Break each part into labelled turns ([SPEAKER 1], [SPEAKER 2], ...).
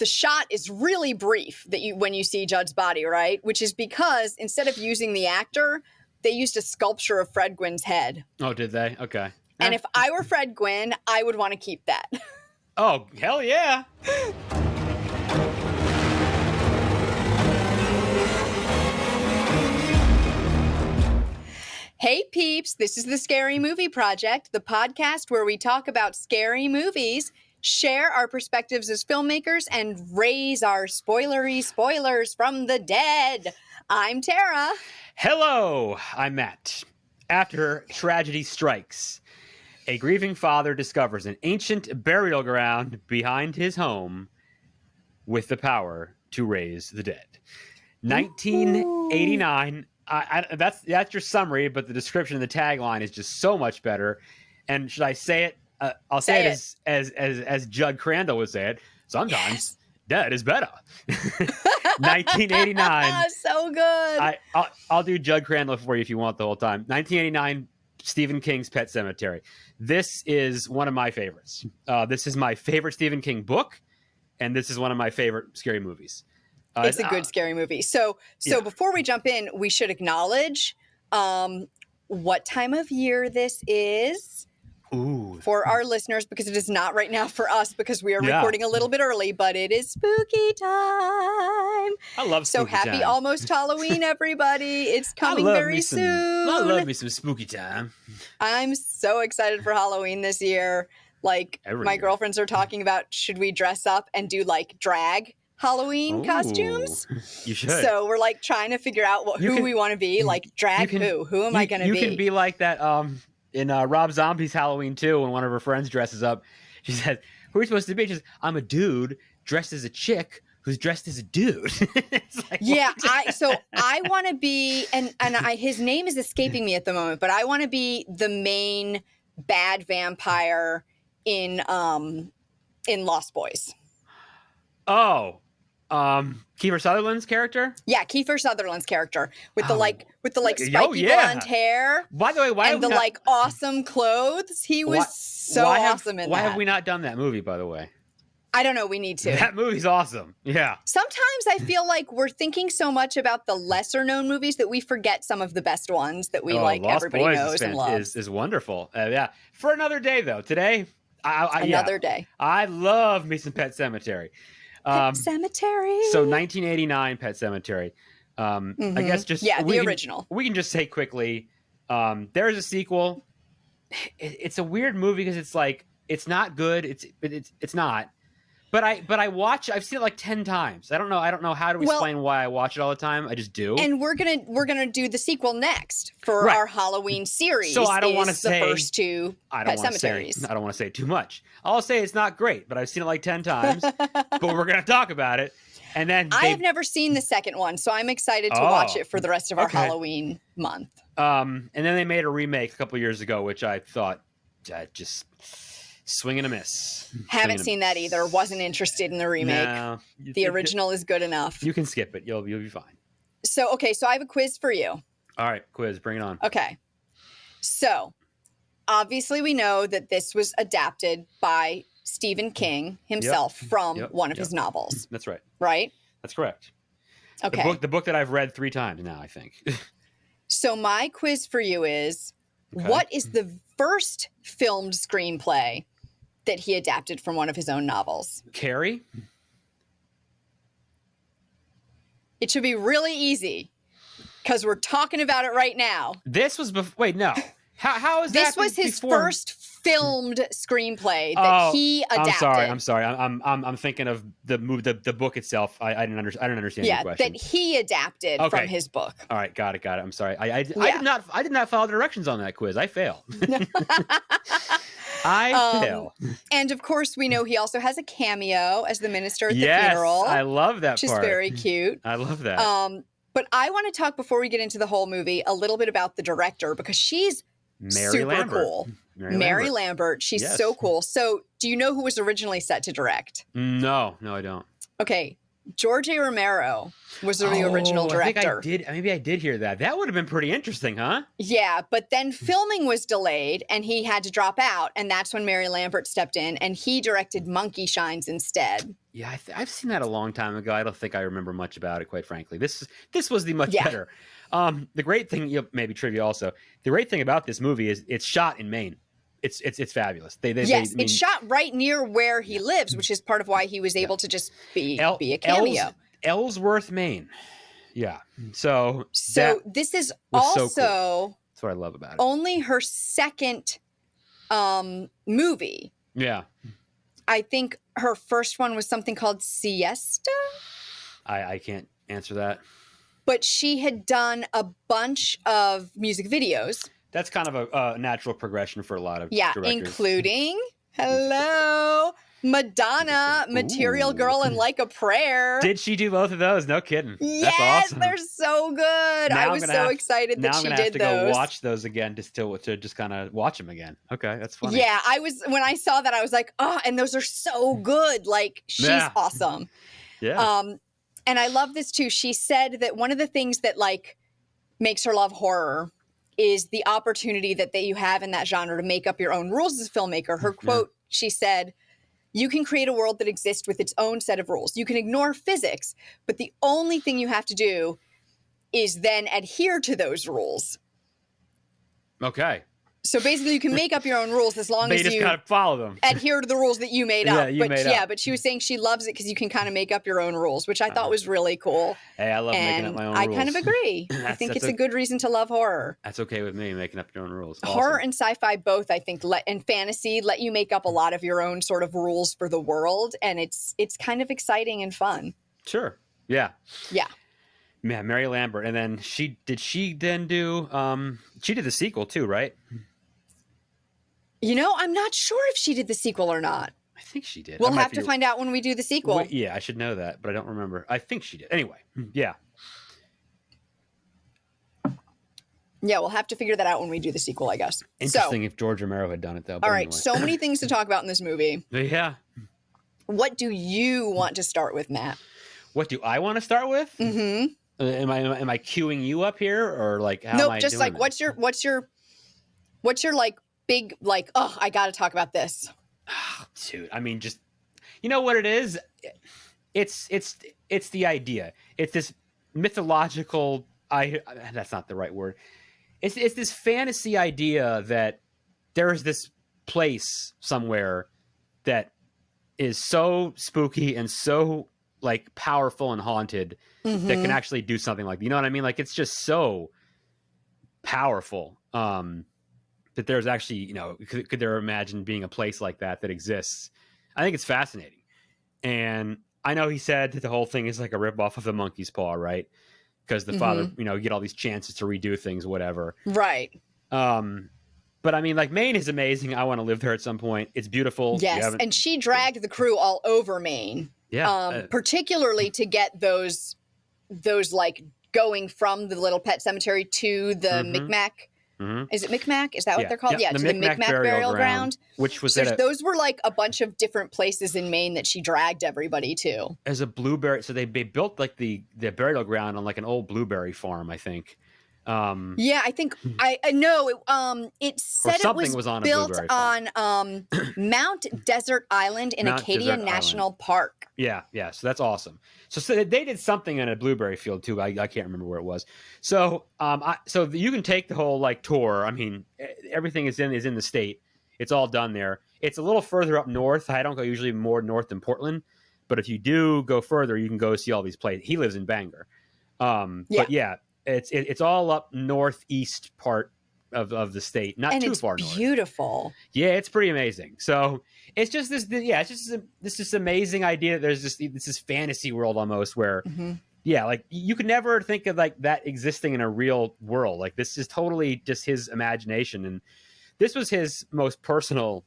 [SPEAKER 1] the shot is really brief when you see Judd's body, right? Which is because instead of using the actor, they used a sculpture of Fred Gwynne's head.
[SPEAKER 2] Oh, did they? Okay.
[SPEAKER 1] And if I were Fred Gwynne, I would want to keep that.
[SPEAKER 2] Oh, hell yeah.
[SPEAKER 1] Hey peeps, this is the Scary Movie Project, the podcast where we talk about scary movies, share our perspectives as filmmakers, and raise our spoilers from the dead. I'm Tara.
[SPEAKER 2] Hello, I'm Matt. After tragedy strikes, a grieving father discovers an ancient burial ground behind his home with the power to raise the dead. 1989. That's your summary, but the description of the tagline is just so much better. And should I say it? I'll say it as Judd Crandall would say it. Sometimes dead is better. 1989.
[SPEAKER 1] So good.
[SPEAKER 2] I'll do Judd Crandall for you if you want the whole time. 1989, Stephen King's Pet Sematary. This is one of my favorites. This is my favorite Stephen King book, and this is one of my favorite scary movies.
[SPEAKER 1] It's a good scary movie. So before we jump in, we should acknowledge what time of year this is for our listeners, because it is not right now for us because we are recording a little bit early, but it is spooky time.
[SPEAKER 2] I love spooky
[SPEAKER 1] time. So happy almost Halloween, everybody. It's coming very soon.
[SPEAKER 2] I love me some spooky time.
[SPEAKER 1] I'm so excited for Halloween this year. Like my girlfriends are talking about, should we dress up and do like drag Halloween costumes?
[SPEAKER 2] You should.
[SPEAKER 1] So we're like trying to figure out who we want to be. Like drag who am I going to be?
[SPEAKER 2] You can be like that in Rob Zombie's Halloween 2 when one of her friends dresses up. She says, "Who are you supposed to be?" She says, "I'm a dude dressed as a chick who's dressed as a dude." Like,
[SPEAKER 1] I want to be, and his name is escaping me at the moment, but I want to be the main bad vampire in Lost Boys.
[SPEAKER 2] Oh. Kiefer Sutherland's character?
[SPEAKER 1] Yeah, Kiefer Sutherland's character with the spiky blonde hair.
[SPEAKER 2] By the way,
[SPEAKER 1] awesome clothes. He was awesome in that.
[SPEAKER 2] Why have we not done that movie, by the way?
[SPEAKER 1] I don't know. We need to.
[SPEAKER 2] That movie's awesome. Yeah.
[SPEAKER 1] Sometimes I feel like we're thinking so much about the lesser known movies that we forget some of the best ones that we
[SPEAKER 2] Lost
[SPEAKER 1] everybody
[SPEAKER 2] Boys
[SPEAKER 1] knows and loves.
[SPEAKER 2] Is wonderful. Yeah. For another day though. Today,
[SPEAKER 1] another day.
[SPEAKER 2] I love me some Pet Sematary.
[SPEAKER 1] Pet Sematary.
[SPEAKER 2] So 1989 Pet Sematary. I guess
[SPEAKER 1] the original.
[SPEAKER 2] We can just say quickly, there's a sequel. It's a weird movie because it's like it's not good. It's not. But I've seen it like 10 times. I don't know how to explain why I watch it all the time. I just do.
[SPEAKER 1] And we're gonna do the sequel next for our Halloween series.
[SPEAKER 2] So I don't want to say
[SPEAKER 1] the first two Pet Semataries.
[SPEAKER 2] I don't want to say too much. I'll say it's not great, but I've seen it like 10 times. But we're gonna talk about it. And then
[SPEAKER 1] I have never seen the second one, so I'm excited to watch it for the rest of our Halloween month.
[SPEAKER 2] And then they made a remake a couple years ago, which I thought just swing and a miss.
[SPEAKER 1] Haven't seen that either. Wasn't interested in the remake. No, the original is good enough.
[SPEAKER 2] You can skip it. You'll be fine.
[SPEAKER 1] So I have a quiz for you.
[SPEAKER 2] All right, quiz. Bring it on.
[SPEAKER 1] Okay. So obviously we know that this was adapted by Stephen King himself from one of his novels.
[SPEAKER 2] That's right.
[SPEAKER 1] Right?
[SPEAKER 2] That's correct.
[SPEAKER 1] Okay.
[SPEAKER 2] The book that I've read 3 times now, I think.
[SPEAKER 1] So my quiz for you is, what is the first filmed screenplay that he adapted from one of his own novels?
[SPEAKER 2] Carrie?
[SPEAKER 1] It should be really easy because we're talking about it right now.
[SPEAKER 2] This was wait, no. How is
[SPEAKER 1] this
[SPEAKER 2] that?
[SPEAKER 1] This was his first filmed screenplay that he adapted.
[SPEAKER 2] I'm sorry. I'm thinking of the book itself. I didn't understand your question.
[SPEAKER 1] That he adapted from his book.
[SPEAKER 2] All right, got it. I'm sorry. I did not follow the directions on that quiz. I fail. I fail.
[SPEAKER 1] And of course, we know he also has a cameo as the minister at the funeral.
[SPEAKER 2] I love that
[SPEAKER 1] which part. Which is very cute.
[SPEAKER 2] I love that.
[SPEAKER 1] But I want to talk, before we get into the whole movie, a little bit about the director, because she's
[SPEAKER 2] Mary Lambert.
[SPEAKER 1] Cool. Mary Lambert. She's so cool. So do you know who was originally set to direct?
[SPEAKER 2] No, I don't.
[SPEAKER 1] Okay. George A. Romero was the original director.
[SPEAKER 2] I think maybe I did hear that. That would have been pretty interesting, huh?
[SPEAKER 1] Yeah, but then filming was delayed and he had to drop out. And that's when Mary Lambert stepped in and he directed Monkey Shines instead.
[SPEAKER 2] Yeah, I've seen that a long time ago. I don't think I remember much about it, quite frankly. This was the much better. The great thing, maybe trivia also. The great thing about this movie is it's shot in Maine. It's fabulous.
[SPEAKER 1] It's shot right near where he lives, which is part of why he was able to just be a cameo.
[SPEAKER 2] Ellsworth, Maine. Yeah. So
[SPEAKER 1] this is
[SPEAKER 2] also
[SPEAKER 1] so cool.
[SPEAKER 2] That's what I love about it.
[SPEAKER 1] Only her second movie.
[SPEAKER 2] Yeah.
[SPEAKER 1] I think her first one was something called Siesta.
[SPEAKER 2] I can't answer that.
[SPEAKER 1] But she had done a bunch of music videos.
[SPEAKER 2] That's kind of a natural progression for a lot of directors.
[SPEAKER 1] Including Madonna, Material Girl, and Like a Prayer.
[SPEAKER 2] Did she do both of those? No kidding.
[SPEAKER 1] Yes,
[SPEAKER 2] that's awesome.
[SPEAKER 1] They're so good. I was so excited that she did those. Now I'm gonna have to go
[SPEAKER 2] watch those again to just kind of watch them again. Okay, that's funny.
[SPEAKER 1] Yeah, when I saw that, I was like, oh, and those are so good. Like, she's awesome.
[SPEAKER 2] Yeah.
[SPEAKER 1] And I love this too. She said that one of the things that like makes her love horror is the opportunity that you have in that genre to make up your own rules as a filmmaker. Her quote, she said, "You can create a world that exists with its own set of rules. You can ignore physics, but the only thing you have to do is then adhere to those rules."
[SPEAKER 2] Okay.
[SPEAKER 1] So basically, you can make up your own rules as long as you
[SPEAKER 2] just gotta follow them,
[SPEAKER 1] adhere to the rules that you made up.
[SPEAKER 2] Yeah,
[SPEAKER 1] but she was saying she loves it because you can kind of make up your own rules, which I thought was really cool.
[SPEAKER 2] Hey, I love making up my own rules.
[SPEAKER 1] I kind of agree. I think it's a good reason to love horror.
[SPEAKER 2] That's okay with me, making up your own rules. Awesome.
[SPEAKER 1] Horror and sci-fi both, I think, and fantasy let you make up a lot of your own sort of rules for the world, and it's kind of exciting and fun.
[SPEAKER 2] Sure. Yeah.
[SPEAKER 1] Yeah.
[SPEAKER 2] Yeah, Mary Lambert, and then she did the sequel too, right?
[SPEAKER 1] You know, I'm not sure if she did the sequel or not.
[SPEAKER 2] I think she did.
[SPEAKER 1] We'll have to find out when we do the sequel.
[SPEAKER 2] Wait, yeah, I should know that, but I don't remember. I think she did. Anyway, yeah.
[SPEAKER 1] Yeah, we'll have to figure that out when we do the sequel, I guess.
[SPEAKER 2] Interesting if George Romero had done it, though.
[SPEAKER 1] All right, so many things to talk about in this movie.
[SPEAKER 2] Yeah.
[SPEAKER 1] What do you want to start with, Matt?
[SPEAKER 2] What do I want to start with?
[SPEAKER 1] Mm-hmm.
[SPEAKER 2] Am I queuing you up here, or like how am I
[SPEAKER 1] just
[SPEAKER 2] doing
[SPEAKER 1] like
[SPEAKER 2] that?
[SPEAKER 1] what's your like big like, oh, I got to talk about this.
[SPEAKER 2] Oh, dude, I mean, just you know what it is? It's the idea. It's this mythological. That's not the right word. It's this fantasy idea that there's this place somewhere that is so spooky and so like powerful and haunted that can actually do something like, you know what I mean? Like, it's just so powerful that there's actually, you know, could there imagine being a place like that exists? I think it's fascinating. And I know he said that the whole thing is like a ripoff of the Monkey's Paw, right? Because the father, you know, you get all these chances to redo things, whatever.
[SPEAKER 1] Right.
[SPEAKER 2] But I mean, like, Maine is amazing. I want to live there at some point. It's beautiful.
[SPEAKER 1] Yes, and she dragged the crew all over Maine.
[SPEAKER 2] Yeah.
[SPEAKER 1] Particularly to get those like going from the little pet cemetery to the Micmac. Is it Micmac? Is that what they're called? Yeah,
[SPEAKER 2] the
[SPEAKER 1] to the Micmac burial ground.
[SPEAKER 2] Which was
[SPEAKER 1] those were like a bunch of different places in Maine that she dragged everybody to.
[SPEAKER 2] As a blueberry, so they built like the burial ground on like an old blueberry farm, I think.
[SPEAKER 1] Yeah, I think I know. It said it was built on Mount Desert Island in Acadia National Park.
[SPEAKER 2] Yeah. So that's awesome. So they did something in a blueberry field too. I can't remember where it was. So so you can take the whole like tour. I mean, everything is in the state. It's all done there. It's a little further up north. I don't go usually more north than Portland, but if you do go further, you can go see all these places. He lives in Bangor. But yeah. It's all up northeast part of the state, not too far north.
[SPEAKER 1] It's beautiful.
[SPEAKER 2] Yeah, it's pretty amazing. So it's just this. Yeah, it's just this amazing idea. There's this fantasy world almost where, yeah, like you could never think of like that existing in a real world. Like this is totally just his imagination, and this was his most personal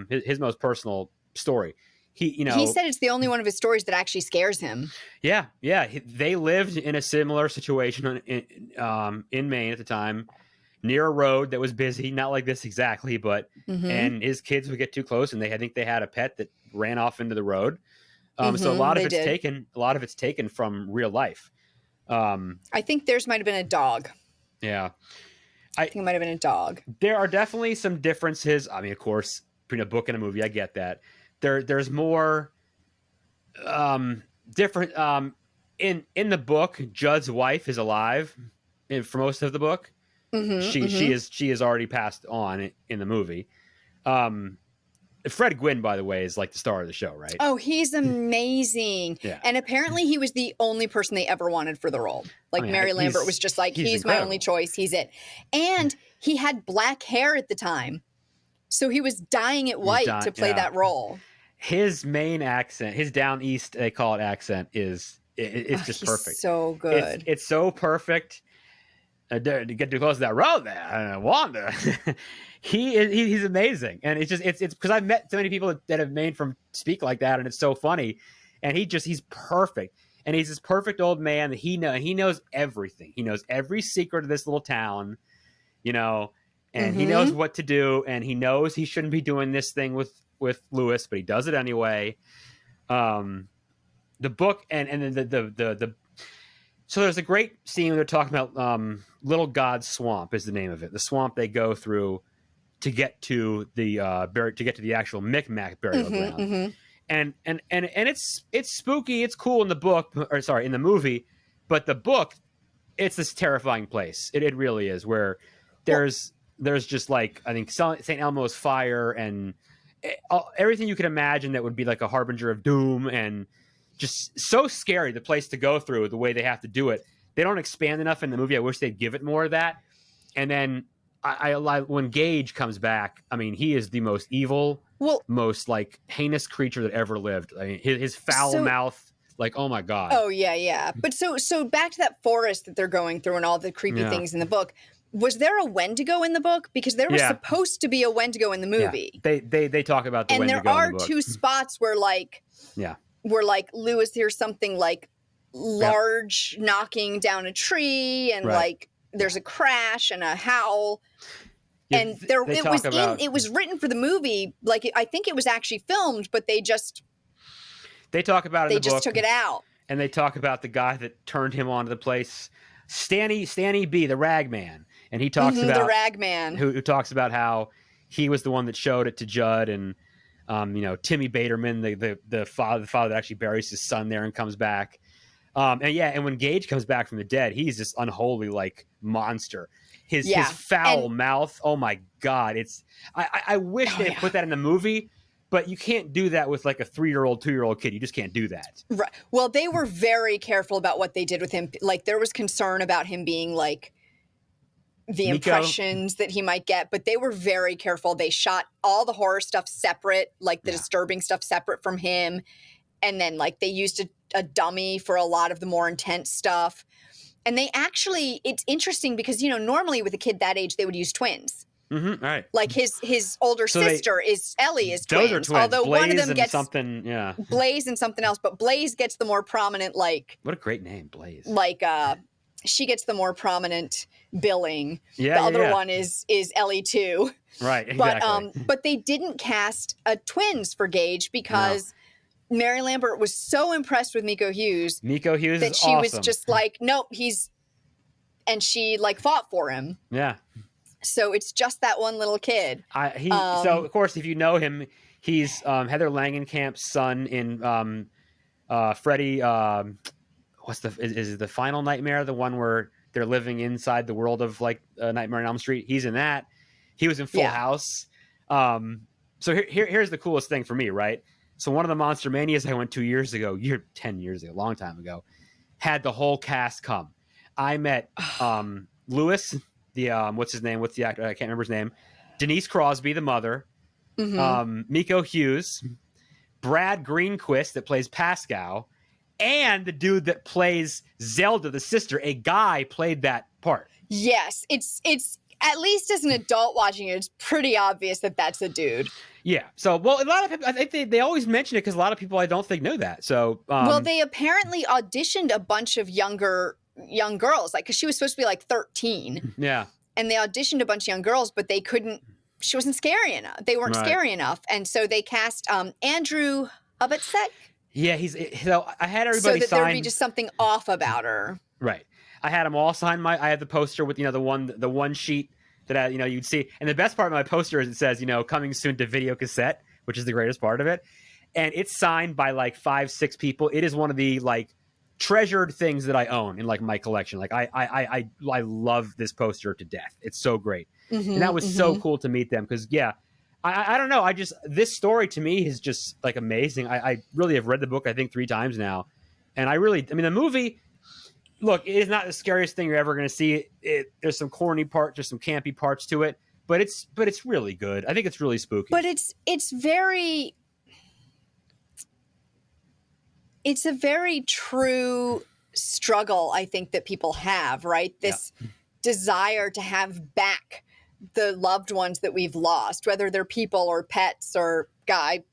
[SPEAKER 2] his most personal story. He
[SPEAKER 1] said it's the only one of his stories that actually scares him.
[SPEAKER 2] Yeah. They lived in a similar situation in Maine at the time, near a road that was busy, not like this exactly, but and his kids would get too close, and I think they had a pet that ran off into the road. So a lot of it's taken from real life.
[SPEAKER 1] I think theirs might have been a dog.
[SPEAKER 2] Yeah,
[SPEAKER 1] I think it might have been a dog.
[SPEAKER 2] There are definitely some differences. I mean, of course, between a book and a movie, I get that. There's more different. In the book, Judd's wife is alive for most of the book. She is already passed on in the movie. Fred Gwynne, by the way, is like the star of the show, right?
[SPEAKER 1] Oh, he's amazing.
[SPEAKER 2] Yeah.
[SPEAKER 1] And apparently he was the only person they ever wanted for the role. Like Mary Lambert was just like, he's my only choice. He's it. And he had black hair at the time. So he was dyeing it white to play that role.
[SPEAKER 2] His Maine accent, his down east, they call it accent, it's just perfect.
[SPEAKER 1] So good.
[SPEAKER 2] It's so perfect. To get too close to that road there, Wanda. He's amazing, and it's because I've met so many people that have made from speak like that, and it's so funny. And he's perfect, and he's this perfect old man that he knows everything. He knows every secret of this little town, and he knows what to do, and he knows he shouldn't be doing this thing with Lewis, but he does it anyway. The book and then the so there's a great scene where they're talking about Little God's Swamp is the name of it. The swamp they go through to get to the actual Micmac burial ground. And it's spooky, it's cool in the book, or sorry, in the movie, but the book, it's this terrifying place. It really is, where there's just like, I think St. Elmo's fire and everything you could imagine that would be like a harbinger of doom, and just so scary, the place to go through, the way they have to do it. They don't expand enough in the movie. I wish they'd give it more of that. And then when Gage comes back, I mean, he is the most evil, most like heinous creature that ever lived. I mean, his foul mouth, like, oh my God.
[SPEAKER 1] Oh yeah. But so back to that forest that they're going through and all the creepy things in the book. Was there a Wendigo in the book? Because there was supposed to be a Wendigo in the movie.
[SPEAKER 2] Yeah. They talk about the Wendigo in the book.
[SPEAKER 1] And there are two spots where like Lewis hears something like large knocking down a tree, and like there's a crash and a howl.
[SPEAKER 2] Yeah,
[SPEAKER 1] and it was written for the movie. Like, I think it was actually filmed, but they talk about it in the book. They just took it out.
[SPEAKER 2] And they talk about the guy that turned him onto the place, Stanny B, the rag man. And he talks about
[SPEAKER 1] the rag man
[SPEAKER 2] who talks about how he was the one that showed it to Judd, and Timmy Baterman, the father that actually buries his son there and comes back. And when Gage comes back from the dead, he's this unholy like monster. His foul mouth. Oh my God! I wish they had put that in the movie, but you can't do that with like a 3-year-old, 2-year-old kid. You just can't do that.
[SPEAKER 1] Right. Well, they were very careful about what they did with him. Like, there was concern about him being like the impressions that he might get, but they were very careful. They shot all the horror stuff separate, like the disturbing stuff separate from him. And then like they used a dummy for a lot of the more intense stuff. And they actually, it's interesting because, normally with a kid that age, they would use twins.
[SPEAKER 2] Mm-hmm, right.
[SPEAKER 1] Like his older sister is Ellie is twins.
[SPEAKER 2] Those are twins.
[SPEAKER 1] Although
[SPEAKER 2] Blaze
[SPEAKER 1] one of them gets
[SPEAKER 2] something,
[SPEAKER 1] Blaze and something else, but Blaze gets the more prominent, like,
[SPEAKER 2] what a great name, Blaze.
[SPEAKER 1] Like she gets the more prominent billing. The other one is Ellie too.
[SPEAKER 2] Right, exactly.
[SPEAKER 1] But they didn't cast twins for Gage because Mary Lambert was so impressed with Miko Hughes
[SPEAKER 2] that
[SPEAKER 1] she was just like, nope, and she like fought for him. Yeah. So it's just that one little kid.
[SPEAKER 2] So of course, if you know him, he's Heather Langenkamp's son in Freddy. Is it the Final Nightmare, the one where they're living inside the world of like Nightmare on Elm Street? He's in that. He was in Full House. So here's the coolest thing for me, right? So one of the Monster Manias I went 10 years ago, a long time ago, had the whole cast come. I met Lewis, what's his name? What's the actor? I can't remember his name. Denise Crosby, the mother. Miko Hughes, Brad Greenquist that plays Pascal, and the dude that plays Zelda, the sister. A guy played that part.
[SPEAKER 1] Yes, it's at least as an adult watching it, it's pretty obvious that that's a dude.
[SPEAKER 2] Yeah. So, well, a lot of people, I think they always mention it because a lot of people I don't think know that. So,
[SPEAKER 1] well, they apparently auditioned a bunch of young girls, like, because she was supposed to be like 13.
[SPEAKER 2] Yeah.
[SPEAKER 1] And they auditioned a bunch of young girls, but they couldn't. She wasn't scary enough. They weren't scary enough, and so they cast Andrew Hubatsek. Yeah,
[SPEAKER 2] so I had everybody
[SPEAKER 1] so that
[SPEAKER 2] sign.
[SPEAKER 1] There would be just something off about her.
[SPEAKER 2] Right. I had them all sign I had the poster with the one sheet that you'd see, and the best part of my poster is it says coming soon to video cassette, which is the greatest part of it. and it's signed by like 5-6 people. It is one of the like treasured things that I own in like my collection. Like I love this poster to death. It's so great. And that was so cool to meet them because I don't know. This story to me is just like amazing. I really have read the book, I think 3 times now. And the movie, look, it is not the scariest thing you're ever going to see. There's some corny parts, there's some campy parts to it, but it's really good. I think it's really spooky.
[SPEAKER 1] But it's a very true struggle, I think, that people have, right? This desire to have back the loved ones that we've lost, whether they're people or pets or guy.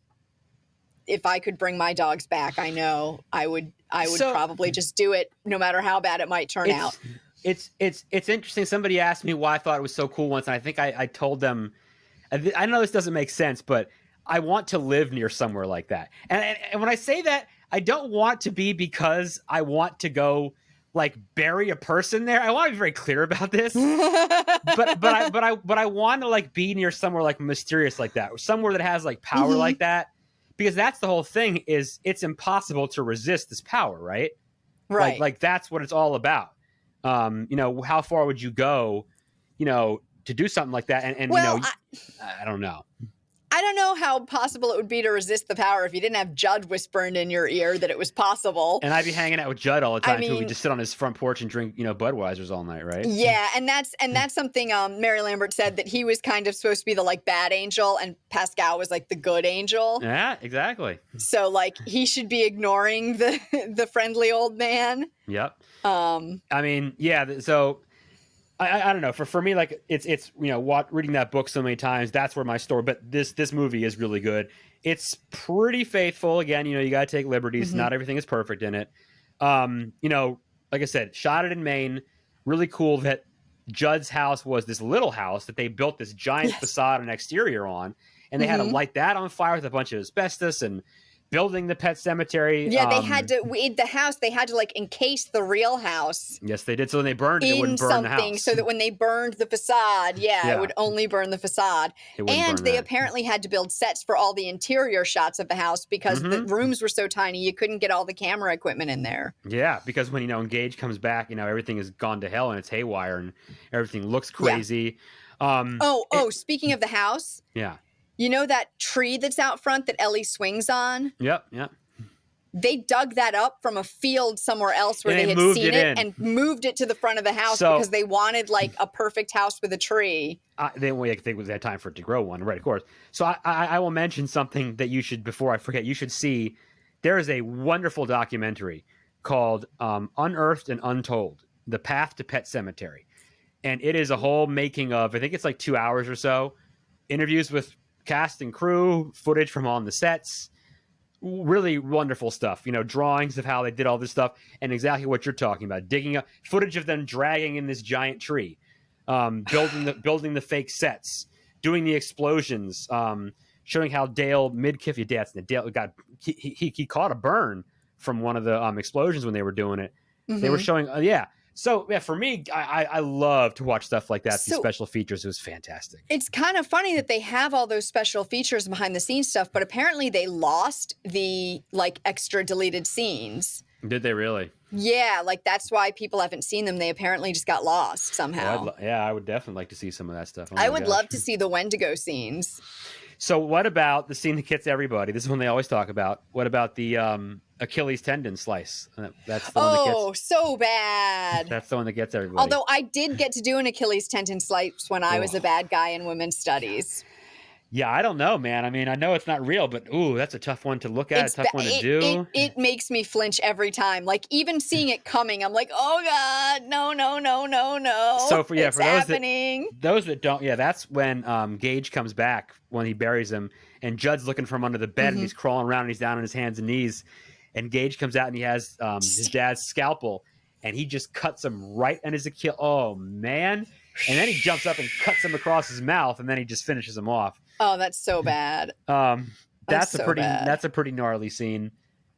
[SPEAKER 1] If I could bring my dogs back, I know I would probably just do it no matter how bad it might turn out.
[SPEAKER 2] It's interesting. Somebody asked me why I thought it was so cool once, and I think I told them, I know this doesn't make sense, but I want to live near somewhere like that. And when I say that, I don't want to be because I want to go like bury a person there. I want to be very clear about this. but I want to like be near somewhere like mysterious like that, or somewhere that has like power like that. Because that's the whole thing, is it's impossible to resist this power, right?
[SPEAKER 1] Right.
[SPEAKER 2] Like that's what it's all about. How far would you go, to do something like that? And
[SPEAKER 1] well,
[SPEAKER 2] I don't know.
[SPEAKER 1] I don't know how possible it would be to resist the power if you didn't have Judd whispering in your ear that it was possible.
[SPEAKER 2] And I'd be hanging out with Judd all the time too. We just sit on his front porch and drink, Budweisers all night, right?
[SPEAKER 1] Yeah, and that's something Mary Lambert said, that he was kind of supposed to be the like bad angel and Pascal was like the good angel.
[SPEAKER 2] Yeah, exactly.
[SPEAKER 1] So like he should be ignoring the friendly old man.
[SPEAKER 2] Yep. So I don't know. For me, like it's reading that book so many times, that's where my story. But this movie is really good. It's pretty faithful. Again, you got to take liberties. Not everything is perfect in it. Like I said, shot it in Maine. Really cool that Judd's house was this little house that they built this giant facade and exterior on, and they had to light that on fire with a bunch of asbestos and building the Pet Cemetery.
[SPEAKER 1] Yeah, they had to they had to like encase the real house.
[SPEAKER 2] Yes, they did. So when they burned it, wouldn't burn the house.
[SPEAKER 1] So that when they burned the facade, it would only burn the facade. And they apparently had to build sets for all the interior shots of the house because the rooms were so tiny you couldn't get all the camera equipment in there.
[SPEAKER 2] Yeah, because when Gage comes back, everything has gone to hell and it's haywire and everything looks crazy.
[SPEAKER 1] Yeah. Speaking of the house.
[SPEAKER 2] Yeah.
[SPEAKER 1] You know that tree that's out front that Ellie swings on?
[SPEAKER 2] Yep.
[SPEAKER 1] They dug that up from a field somewhere else where they had seen it and moved it to the front of the house because they wanted like a perfect house with a tree.
[SPEAKER 2] They had time for it to grow one, right? Of course. So I will mention something that you should, before I forget, you should see. There is a wonderful documentary called Unearthed and Untold: The Path to Pet Sematary. And it is a whole making of, I think it's like 2 hours or so, interviews with cast and crew, footage from on the sets, really wonderful stuff. Drawings of how they did all this stuff and exactly what you're talking about. Digging up footage of them dragging in this giant tree, building the fake sets, doing the explosions, showing how Dale got he caught a burn from one of the explosions when they were doing it. They were showing So, for me, I love to watch stuff like that. These special features, it was fantastic.
[SPEAKER 1] It's kind of funny that they have all those special features behind the scenes stuff, but apparently they lost the like extra deleted scenes.
[SPEAKER 2] Did they really?
[SPEAKER 1] Yeah, like that's why people haven't seen them. They apparently just got lost somehow.
[SPEAKER 2] I would definitely like to see some of that stuff.
[SPEAKER 1] I would love to see the Wendigo scenes.
[SPEAKER 2] So what about the scene that gets everybody? This is one they always talk about. What about the Achilles tendon slice? That's the one that gets...
[SPEAKER 1] so bad.
[SPEAKER 2] That's the one that gets everybody.
[SPEAKER 1] Although I did get to do an Achilles tendon slice when I was a bad guy in women's studies.
[SPEAKER 2] Yeah, I don't know, man. I mean, I know it's not real, but that's a tough one to look at, a tough one to do.
[SPEAKER 1] It makes me flinch every time. Like, even seeing it coming, I'm like, oh, God, no.
[SPEAKER 2] So, for
[SPEAKER 1] happening.
[SPEAKER 2] those that don't, that's when Gage comes back, when he buries him, and Judd's looking from under the bed, and he's crawling around, and he's down on his hands and knees, and Gage comes out, and he has his dad's scalpel, and he just cuts him right on his Achilles. Oh, man. And then he jumps up and cuts him across his mouth, and then he just finishes him off.
[SPEAKER 1] Oh, that's so bad.
[SPEAKER 2] That's a pretty gnarly scene.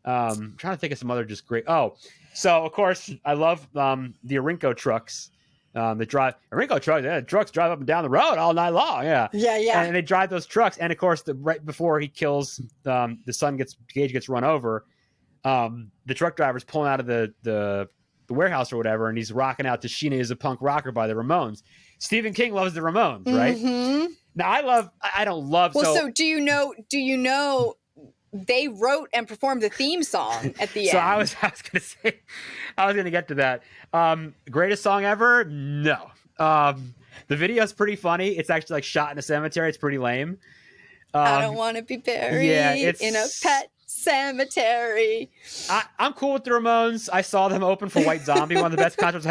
[SPEAKER 2] I'm trying to think of some other just great. Oh, so of course I love the Orinco trucks. The Ringo truck, trucks drive up and down the road all night long. Yeah.
[SPEAKER 1] Yeah.
[SPEAKER 2] And they drive those trucks. And of course, right before he kills, Gage gets run over. The truck driver's pulling out of the warehouse or whatever, and he's rocking out to Sheena is a Punk Rocker by the Ramones. Stephen King loves the Ramones, right?
[SPEAKER 1] Mm-hmm.
[SPEAKER 2] Now I don't love.
[SPEAKER 1] Well, so do you know they wrote and performed the theme song at the end?
[SPEAKER 2] So I was gonna get to that. Greatest song ever? No. The video's pretty funny. It's actually like shot in a cemetery. It's pretty lame.
[SPEAKER 1] I don't want to be buried in a pet cemetery.
[SPEAKER 2] I'm cool with the Ramones. I saw them open for White Zombie. One of the best concerts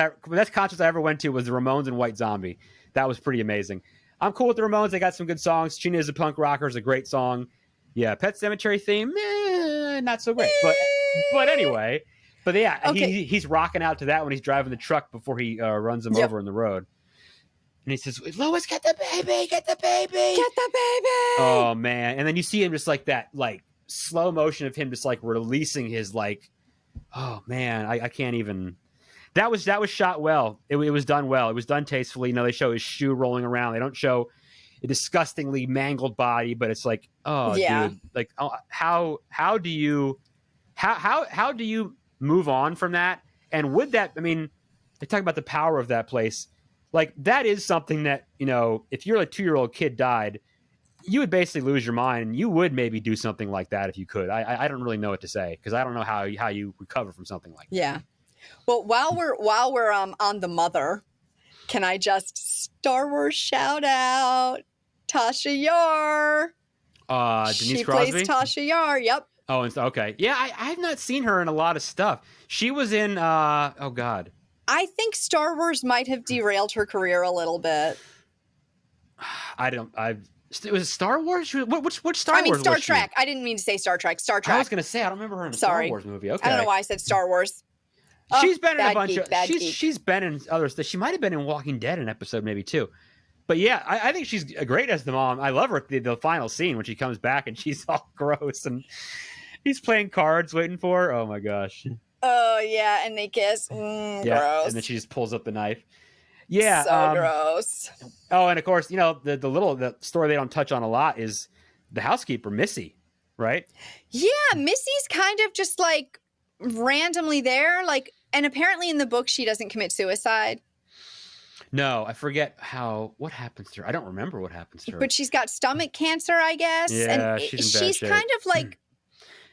[SPEAKER 2] I ever went to was the Ramones and White Zombie. That was pretty amazing. I'm cool with the Ramones. They got some good songs. Sheena is a Punk Rocker is a great song. Yeah, Pet Sematary theme, not so great. But anyway, yeah, okay. He's rocking out to that when he's driving the truck before he runs him over in the road. And he says, Lois, get the baby, get the baby.
[SPEAKER 1] Get the baby.
[SPEAKER 2] Oh, man. And then you see him just like that, like slow motion of him just like releasing his like, oh, man, I can't even. That was shot well. It was done well. It was done tastefully. They show his shoe rolling around. They don't show a disgustingly mangled body, but it's like, oh, dude, like, how do you move on from that? And would that, I mean, they talk about the power of that place. Like, that is something that, if you're a 2-year-old kid died, you would basically lose your mind, and you would maybe do something like that if you could. I don't really know what to say, because I don't know how you recover from something like that.
[SPEAKER 1] Yeah. Well, while we're on the mother, can I just Star Wars shout out Tasha Yar?
[SPEAKER 2] Denise Crosby?
[SPEAKER 1] She plays Tasha Yar. Yep.
[SPEAKER 2] Oh, okay. Yeah, I've not seen her in a lot of stuff. She was in oh God.
[SPEAKER 1] I think Star Wars might have derailed her career a little bit.
[SPEAKER 2] It was Star Wars? Which Star Wars? I mean,
[SPEAKER 1] Star Trek. I didn't mean to say Star Trek. Star Trek.
[SPEAKER 2] I was going to say, I don't remember her in a Star Wars movie. Okay.
[SPEAKER 1] I don't know why I said Star Wars.
[SPEAKER 2] She's been in a bunch of. She's been in other stuff. She might have been in Walking Dead an episode, maybe too. But yeah, I think she's great as the mom. I love her at the final scene when she comes back and she's all gross and he's playing cards waiting for her. Oh my gosh.
[SPEAKER 1] Oh yeah, and they kiss.
[SPEAKER 2] Yeah,
[SPEAKER 1] gross.
[SPEAKER 2] And then she just pulls up the knife. Yeah,
[SPEAKER 1] so gross.
[SPEAKER 2] Oh, and of course, the story they don't touch on a lot is the housekeeper, Missy, right?
[SPEAKER 1] Yeah, Missy's kind of just like randomly there, like, and apparently in the book she doesn't commit suicide.
[SPEAKER 2] No, I forget what happens to her. I don't remember what happens to her.
[SPEAKER 1] But she's got stomach cancer, I guess.
[SPEAKER 2] Yeah,
[SPEAKER 1] and
[SPEAKER 2] she's
[SPEAKER 1] kind of like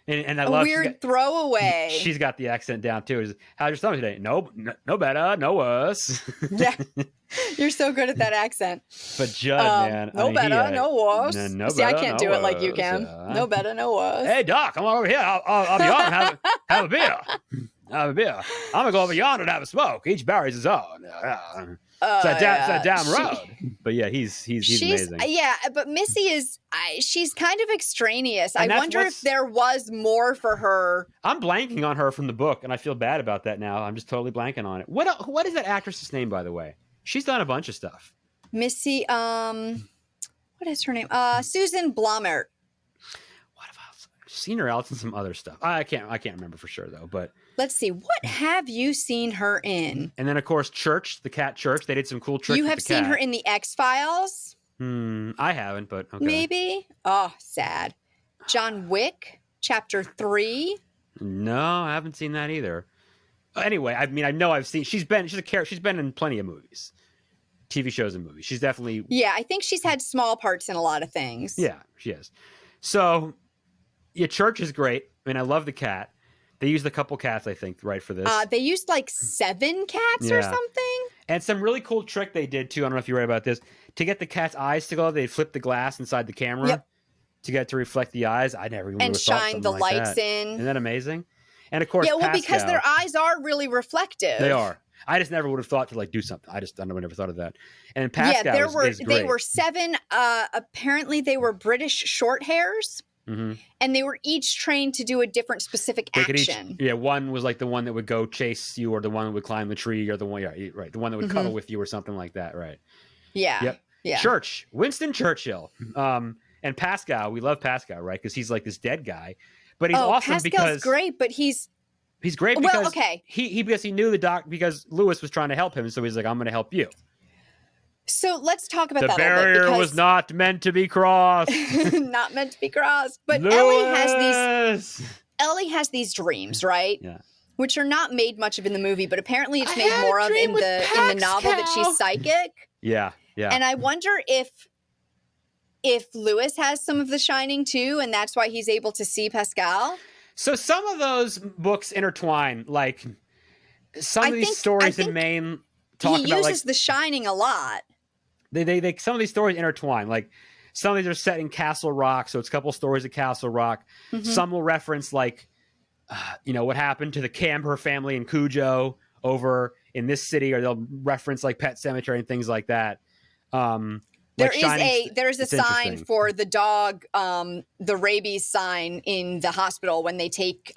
[SPEAKER 2] and I
[SPEAKER 1] a
[SPEAKER 2] love
[SPEAKER 1] weird throwaway.
[SPEAKER 2] She's got the accent down too. How's your stomach today? No better, no worse.
[SPEAKER 1] Yeah, you're so good at that accent.
[SPEAKER 2] But Judd, man,
[SPEAKER 1] no better, no worse.
[SPEAKER 2] No
[SPEAKER 1] See,
[SPEAKER 2] better,
[SPEAKER 1] I can't do it like you can. No better, no worse.
[SPEAKER 2] Hey, Doc, come on over here. I'll be on and have a beer. Have a beer. I'm gonna go over yonder and have a smoke. Each barrel's his own. It's that damn road. But yeah, he's amazing.
[SPEAKER 1] Yeah, but Missy is she's kind of extraneous. I wonder if there was more for her.
[SPEAKER 2] I'm blanking on her from the book, and I feel bad about that now. I'm just totally blanking on it. What is that actress's name, by the way? She's done a bunch of stuff. Missy,
[SPEAKER 1] what is her name? Susan Blomert.
[SPEAKER 2] What have I seen her else in some other stuff? I can't remember for sure though, but
[SPEAKER 1] let's see. What have you seen her in?
[SPEAKER 2] And then, of course, Church, the cat Church. They did some cool tricks.
[SPEAKER 1] You have seen her in the X-Files?
[SPEAKER 2] I haven't, but okay.
[SPEAKER 1] Maybe. Oh, sad. John Wick, Chapter 3.
[SPEAKER 2] No, I haven't seen that either. Anyway, I mean, I know I've seen. She's been in plenty of movies, TV shows, and movies. She's definitely.
[SPEAKER 1] Yeah, I think she's had small parts in a lot of things.
[SPEAKER 2] Yeah, she has. So, yeah, Church is great. I mean, I love the cat. They used a couple cats, I think, right, for this.
[SPEAKER 1] They used like 7 cats or something.
[SPEAKER 2] And some really cool trick they did, too. I don't know if you read about this. To get the cat's eyes to go, they flip the glass inside the camera to get to reflect the eyes. I never even would have thought something like that. And shine the lights in. Isn't that amazing? And, of course,
[SPEAKER 1] Pascal, because their eyes are really reflective.
[SPEAKER 2] They are. I just never would have thought to, like, do something. I never thought of that. And Pascal is great.
[SPEAKER 1] They were 7. Apparently, they were British short hairs. Mm-hmm. And they were each trained to do a different specific action.
[SPEAKER 2] One was like the one that would go chase you, or the one that would climb the tree, or the one, right, the one that would cuddle with you, or something like that, right?
[SPEAKER 1] Yeah.
[SPEAKER 2] Yep. Yeah. Winston Churchill, and Pascal. We love Pascal, right? Because he's like this dead guy, but he's awesome
[SPEAKER 1] Pascal's
[SPEAKER 2] because
[SPEAKER 1] great, but he's
[SPEAKER 2] He's great because
[SPEAKER 1] well, okay.
[SPEAKER 2] because he knew because Lewis was trying to help him, so he's like, I'm going to help you.
[SPEAKER 1] So let's talk about
[SPEAKER 2] the
[SPEAKER 1] that.
[SPEAKER 2] The barrier was not meant to be crossed.
[SPEAKER 1] Not meant to be crossed. But
[SPEAKER 2] Lewis!
[SPEAKER 1] Ellie has these dreams, right?
[SPEAKER 2] Yeah.
[SPEAKER 1] Which are not made much of in the movie, but apparently it's made more of in the novel that she's psychic.
[SPEAKER 2] Yeah.
[SPEAKER 1] And I wonder if Lewis has some of the shining too, and that's why he's able to see Pascal.
[SPEAKER 2] So some of those books intertwine, like some of these stories in Maine talk about. He
[SPEAKER 1] uses the shining a lot.
[SPEAKER 2] They some of these stories intertwine. Like some of these are set in Castle Rock, so it's a couple stories of Castle Rock. Mm-hmm. Some will reference like, what happened to the Camber family in Cujo over in this city, or they'll reference like Pet Sematary and things like that.
[SPEAKER 1] There is a sign for the dog, the rabies sign in the hospital when they take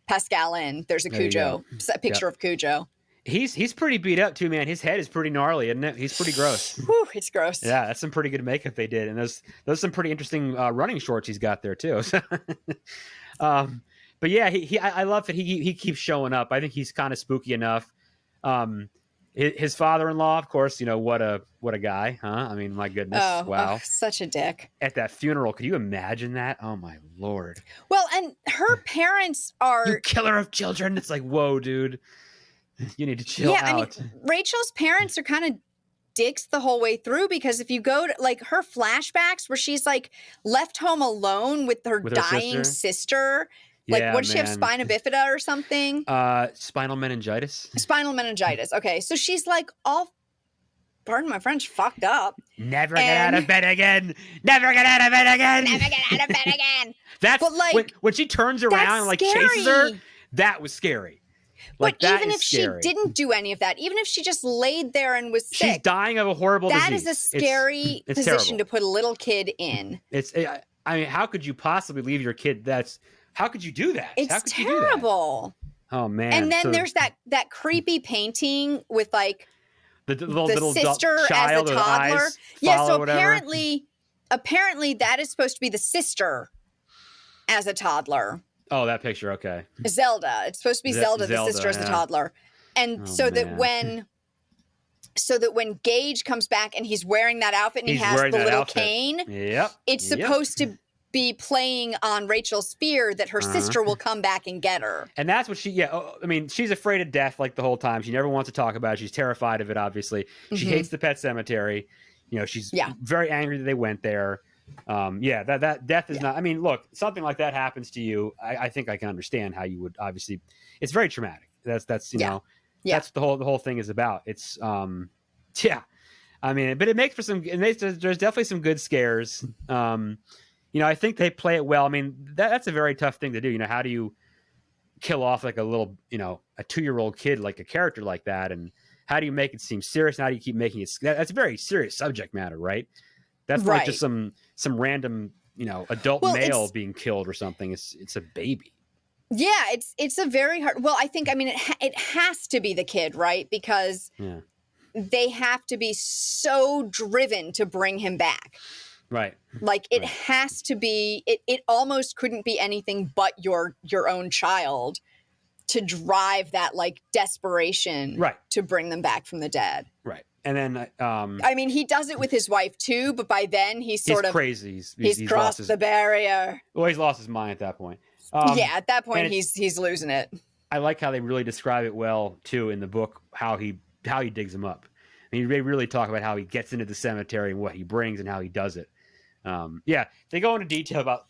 [SPEAKER 1] Pascal in. There's a Cujo, a picture of Cujo.
[SPEAKER 2] He's pretty beat up too, man. His head is pretty gnarly, isn't it? He's pretty gross.
[SPEAKER 1] Whew, it's gross.
[SPEAKER 2] Yeah, that's some pretty good makeup they did, and those some pretty interesting running shorts he's got there too. But yeah, I love that he keeps showing up. I think he's kind of spooky enough. His father-in-law, of course, what a guy, huh? I mean, my goodness, wow,
[SPEAKER 1] such a dick.
[SPEAKER 2] At that funeral, could you imagine that? Oh my Lord.
[SPEAKER 1] Well, and her parents are
[SPEAKER 2] you killer of children. It's like, whoa, dude, you need to chill out. I mean,
[SPEAKER 1] Rachel's parents are kind of dicks the whole way through, because if you go to like her flashbacks where she's like left home alone with her dying sister. Like, what does she have, spina bifida or something?
[SPEAKER 2] Spinal meningitis.
[SPEAKER 1] Spinal meningitis. Okay, so she's like all, pardon my French, fucked up.
[SPEAKER 2] Never get out of bed again. Never get out of bed again.
[SPEAKER 1] Never get out of bed again.
[SPEAKER 2] That's like when she turns around and like chases her. That was scary. Like,
[SPEAKER 1] but even if she didn't do any of that, even if she just laid there and was sick,
[SPEAKER 2] she's dying of a horrible disease.
[SPEAKER 1] That is a scary position to put a little kid in.
[SPEAKER 2] I mean, how could you possibly leave your kid? How could you do that?
[SPEAKER 1] It's terrible.
[SPEAKER 2] Oh man!
[SPEAKER 1] And then there's that creepy painting with like
[SPEAKER 2] the little
[SPEAKER 1] sister
[SPEAKER 2] child
[SPEAKER 1] as a toddler.
[SPEAKER 2] Yeah,
[SPEAKER 1] so apparently that is supposed to be the sister as a toddler.
[SPEAKER 2] Oh, that picture. Okay.
[SPEAKER 1] Zelda. It's supposed to be Zelda, the sister as a toddler, and that when Gage comes back and he's wearing that outfit and he has the little cane.
[SPEAKER 2] Yep.
[SPEAKER 1] It's supposed to be playing on Rachel's fear that her sister will come back and get her.
[SPEAKER 2] And that's what she's afraid of death like the whole time. She never wants to talk about it. She's terrified of it, obviously. She hates the Pet Sematary. She's very angry that they went there. That death is not, I mean, look, something like that happens to you. I think I can understand how you would, obviously, it's very traumatic. That's that's the whole thing is about. It's, I mean, but it makes for there's definitely some good scares. I think they play it well. I mean, that's a very tough thing to do. How do you kill off like a little, a 2-year-old kid, like a character like that? And how do you make it seem serious? And how do you keep making it? That's a very serious subject matter, right? That's not just some random, adult male being killed or something. It's a baby.
[SPEAKER 1] Yeah, it's a very hard. Well, I think, it has to be the kid, right? Because they have to be so driven to bring him back.
[SPEAKER 2] Right.
[SPEAKER 1] Like it has to be, it almost couldn't be anything but your own child to drive that like desperation to bring them back from the dead.
[SPEAKER 2] Right. And then,
[SPEAKER 1] he does it with his wife too, but by then he's
[SPEAKER 2] crazy.
[SPEAKER 1] He's crossed the barrier.
[SPEAKER 2] Well, he's lost his mind at that point.
[SPEAKER 1] At that point he's losing it.
[SPEAKER 2] I like how they really describe it well too in the book, how he digs him up. I mean, they really talk about how he gets into the cemetery and what he brings and how he does it. They go into detail about,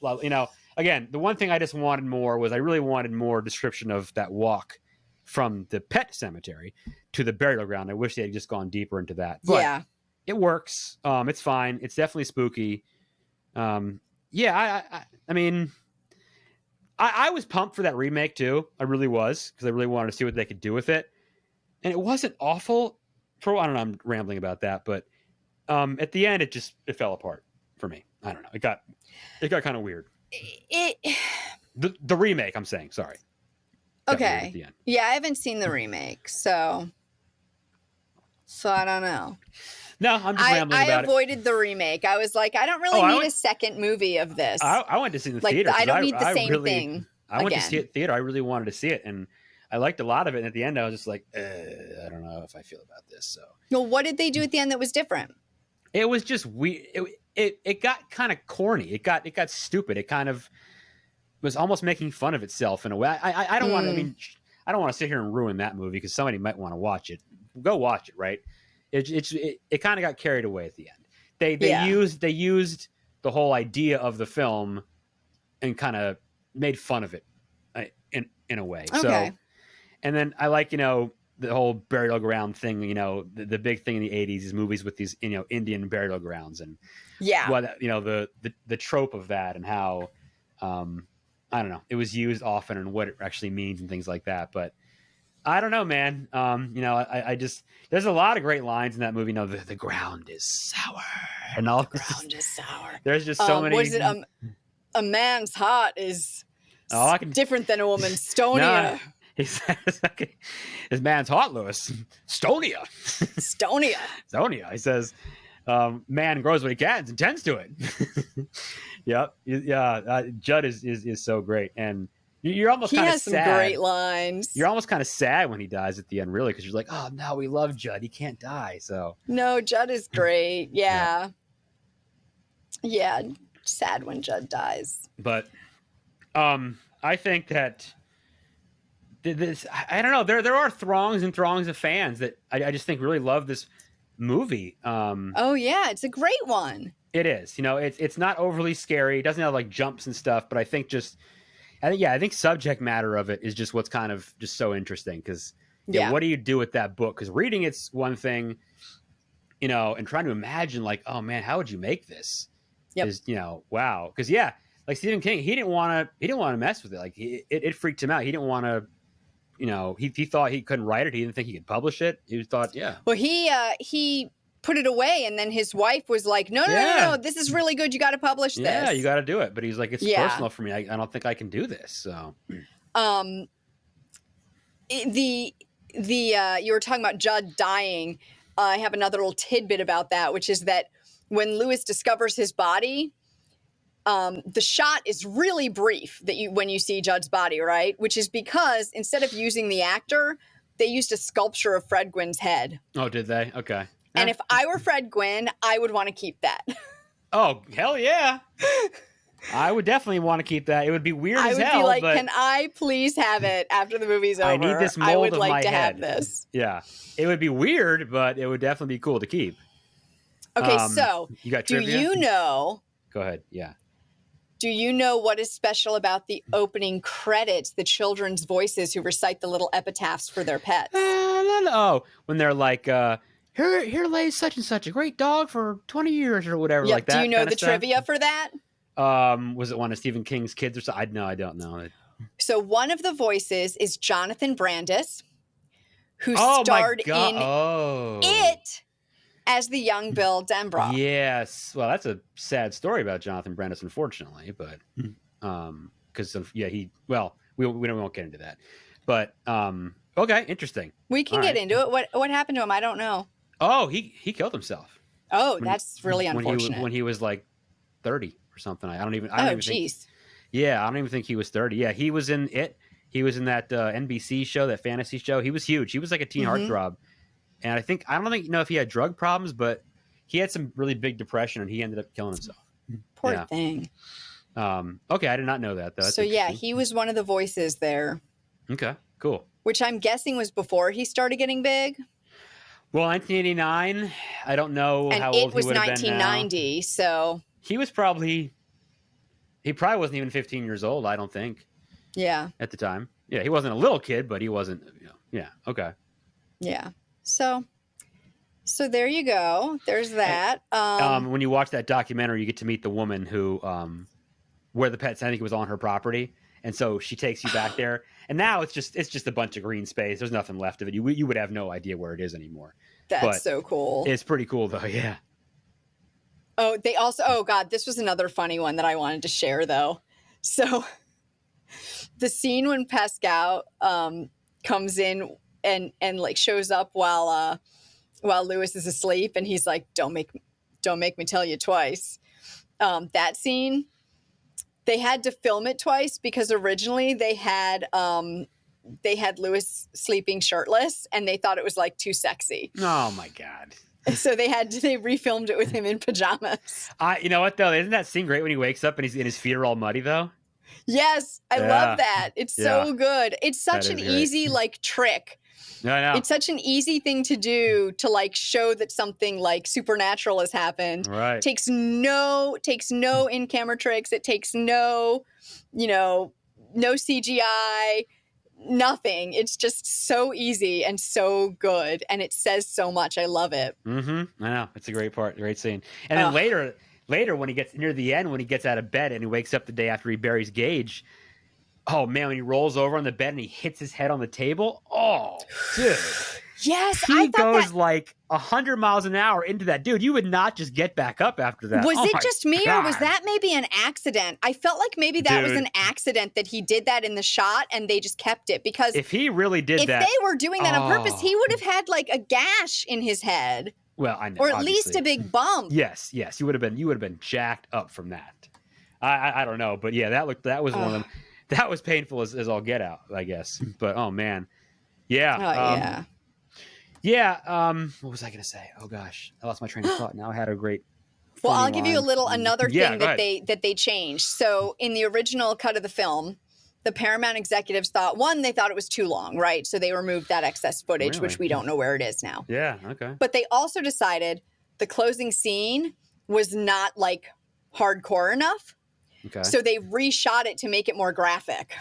[SPEAKER 2] again, the one thing I just wanted more was I really wanted more description of that walk from the Pet Sematary to the burial ground. I wish they had just gone deeper into that. But it works. It's fine. It's definitely spooky. I mean, I was pumped for that remake too. I really was, because I really wanted to see what they could do with it. And it wasn't awful. I don't know, I'm rambling about that, but at the end, it fell apart for me. I don't know. It got kind of weird. The remake, I'm saying, sorry.
[SPEAKER 1] Okay. Yeah, I haven't seen the remake, so I don't know.
[SPEAKER 2] No, I'm just rambling about it.
[SPEAKER 1] I avoided the remake. I was like, I don't really need a second movie of this.
[SPEAKER 2] I went to see it in the theater.
[SPEAKER 1] I don't need the same thing.
[SPEAKER 2] I went to see it in theater. I really wanted to see it, and I liked a lot of it. And at the end, I was just like, I don't know if I feel about this. So,
[SPEAKER 1] well, what did they do at the end that was different?
[SPEAKER 2] it was just weird. It got kind of corny. It got stupid. It kind of was almost making fun of itself in a way. I don't want to. I mean, I don't want to sit here and ruin that movie because somebody might want to watch it. Go watch it, right? It kind of got carried away at the end. They used the whole idea of the film and kind of made fun of it in a way.
[SPEAKER 1] Okay.
[SPEAKER 2] So, and then I like, the whole burial ground thing, the big thing in the 80s is movies with these, Indian burial grounds and what, the trope of that and how, I don't know, it was used often and what it actually means and things like that. But I don't know, man. I just, there's a lot of great lines in that movie. The ground is sour and all.
[SPEAKER 1] The ground is sour.
[SPEAKER 2] There's just so many.
[SPEAKER 1] What is it? A man's heart is different than a woman's. Stonia.
[SPEAKER 2] No, he says, his man's heart, Lewis. Stonia.
[SPEAKER 1] Stonia.
[SPEAKER 2] Stonia. He says, man grows what he can and tends to it. Yep. Yeah. Judd is so great. And you're almost kind of sad.
[SPEAKER 1] He has some great lines.
[SPEAKER 2] You're almost kind of sad when he dies at the end, really, because you're like, oh, no, we love Judd. He can't die. So
[SPEAKER 1] no, Judd is great. Yeah. Yeah. Sad when Judd dies.
[SPEAKER 2] But I think that this, I don't know, there are throngs and throngs of fans that I just think really love this movie.
[SPEAKER 1] Oh, yeah. It's a great one.
[SPEAKER 2] It is. It's not overly scary. It doesn't have like jumps and stuff, but I think subject matter of it is just what's kind of just so interesting because what do you do with that book? Because reading it's one thing, and trying to imagine like, oh man, how would you make this?
[SPEAKER 1] Yep.
[SPEAKER 2] Is, wow. Because like Stephen King, he didn't want to mess with it. Like it freaked him out. He didn't want to, he thought he couldn't write it. He didn't think he could publish it. He thought,
[SPEAKER 1] Well, he put it away, and then his wife was like, no, this is really good. You got to publish this.
[SPEAKER 2] Yeah, you got to do it. But he's like, it's personal for me. I don't think I can do this. So,
[SPEAKER 1] you were talking about Judd dying. I have another little tidbit about that, which is that when Lewis discovers his body, the shot is really brief when you see Judd's body, right? Which is because instead of using the actor, they used a sculpture of Fred Gwynne's head.
[SPEAKER 2] Oh, did they? Okay.
[SPEAKER 1] And if I were Fred Gwynne, I would want to keep that.
[SPEAKER 2] Oh, hell yeah. I would definitely want to keep that. It would be weird as hell.
[SPEAKER 1] I would be like, can I please have it after the movie's over?
[SPEAKER 2] I need this mold
[SPEAKER 1] I would
[SPEAKER 2] of
[SPEAKER 1] like
[SPEAKER 2] my
[SPEAKER 1] to
[SPEAKER 2] head.
[SPEAKER 1] have this.
[SPEAKER 2] Yeah. It would be weird, but it would definitely be cool to keep.
[SPEAKER 1] Okay, so
[SPEAKER 2] you got trivia?
[SPEAKER 1] Do you know?
[SPEAKER 2] Go ahead. Yeah.
[SPEAKER 1] Do you know what is special about the opening credits, the children's voices who recite the little epitaphs for their pets?
[SPEAKER 2] Oh, when they're like, here lays such and such a great dog for 20 years or whatever, like that.
[SPEAKER 1] Do you know the trivia for that?
[SPEAKER 2] Was it one of Stephen King's kids or something? No, I don't know.
[SPEAKER 1] So one of the voices is Jonathan Brandis, who starred in It as the young Bill Denbrough.
[SPEAKER 2] Yes. Well, that's a sad story about Jonathan Brandis, unfortunately, but because we won't get into that. But okay, interesting.
[SPEAKER 1] We can get into it. What happened to him? I don't know.
[SPEAKER 2] Oh, he killed himself.
[SPEAKER 1] Oh, that's really unfortunate.
[SPEAKER 2] When he was like 30 or something. I don't even think. Yeah, I don't even think he was 30. Yeah, he was in It. He was in that NBC show, that fantasy show. He was huge. He was like a teen heartthrob. And I don't know if he had drug problems, but he had some really big depression and he ended up killing himself.
[SPEAKER 1] Poor thing.
[SPEAKER 2] Okay, I did not know that though.
[SPEAKER 1] So yeah, he was one of the voices there.
[SPEAKER 2] Okay, cool.
[SPEAKER 1] Which I'm guessing was before he started getting big.
[SPEAKER 2] Well, 1989, I don't know how old he would have been now.
[SPEAKER 1] And it was 1990, so...
[SPEAKER 2] He probably wasn't even 15 years old, I don't think.
[SPEAKER 1] Yeah.
[SPEAKER 2] At the time. Yeah, he wasn't a little kid, but he wasn't, yeah, okay.
[SPEAKER 1] Yeah. So there you go. There's that.
[SPEAKER 2] When you watch that documentary, you get to meet the woman who, where the pets, I think it was on her property. And so she takes you back there. And now it's just a bunch of green space. There's nothing left of it. You would have no idea where it is anymore.
[SPEAKER 1] That's so cool.
[SPEAKER 2] It's pretty cool though. Yeah.
[SPEAKER 1] Oh, oh God, this was another funny one that I wanted to share though. So the scene when Pascal comes in and like shows up while Lewis is asleep and he's like, don't make me tell you twice. That scene, they had to film it twice because originally they had they had Lewis sleeping shirtless, and they thought it was like too sexy.
[SPEAKER 2] Oh my God.
[SPEAKER 1] So they refilmed it with him in pajamas.
[SPEAKER 2] You know what though? Isn't that scene great when he wakes up and his feet are all muddy though?
[SPEAKER 1] Yes, I love that. It's so good. It's such an easy like trick.
[SPEAKER 2] I know.
[SPEAKER 1] It's such an easy thing to do to like show that something like supernatural has happened.
[SPEAKER 2] Right.
[SPEAKER 1] Takes no in-camera tricks. It takes no CGI, nothing. It's just so easy and so good, and it says so much. I love it.
[SPEAKER 2] Mm-hmm. I know. It's a great part, great scene. And then later when he gets near the end, when he gets out of bed and he wakes up the day after he buries Gage. Oh man, when he rolls over on the bed and he hits his head on the table. Oh, dude.
[SPEAKER 1] Yes,
[SPEAKER 2] he goes like 100 miles an hour into that. Dude, you would not just get back up after that.
[SPEAKER 1] Was it just me, or was that maybe an accident? I felt like maybe that was an accident, that he did that in the shot and they just kept it, because
[SPEAKER 2] if he really did
[SPEAKER 1] if they were doing that on purpose, he would have had like a gash in his head.
[SPEAKER 2] Well, I know,
[SPEAKER 1] or at least a big bump.
[SPEAKER 2] Yes, you would have been jacked up from that. I don't know, but yeah, that was one of them. That was painful as all get out, I guess. But oh man, yeah, what was I going to say? Oh gosh, I lost my train of thought. Now I had a great.
[SPEAKER 1] Well, I'll give you another thing that they changed. So in the original cut of the film, the Paramount executives thought they thought it was too long, right? So they removed that excess footage, which we don't know where it is now.
[SPEAKER 2] Yeah, okay.
[SPEAKER 1] But they also decided the closing scene was not like hardcore enough.
[SPEAKER 2] Okay.
[SPEAKER 1] So they reshot it to make it more graphic.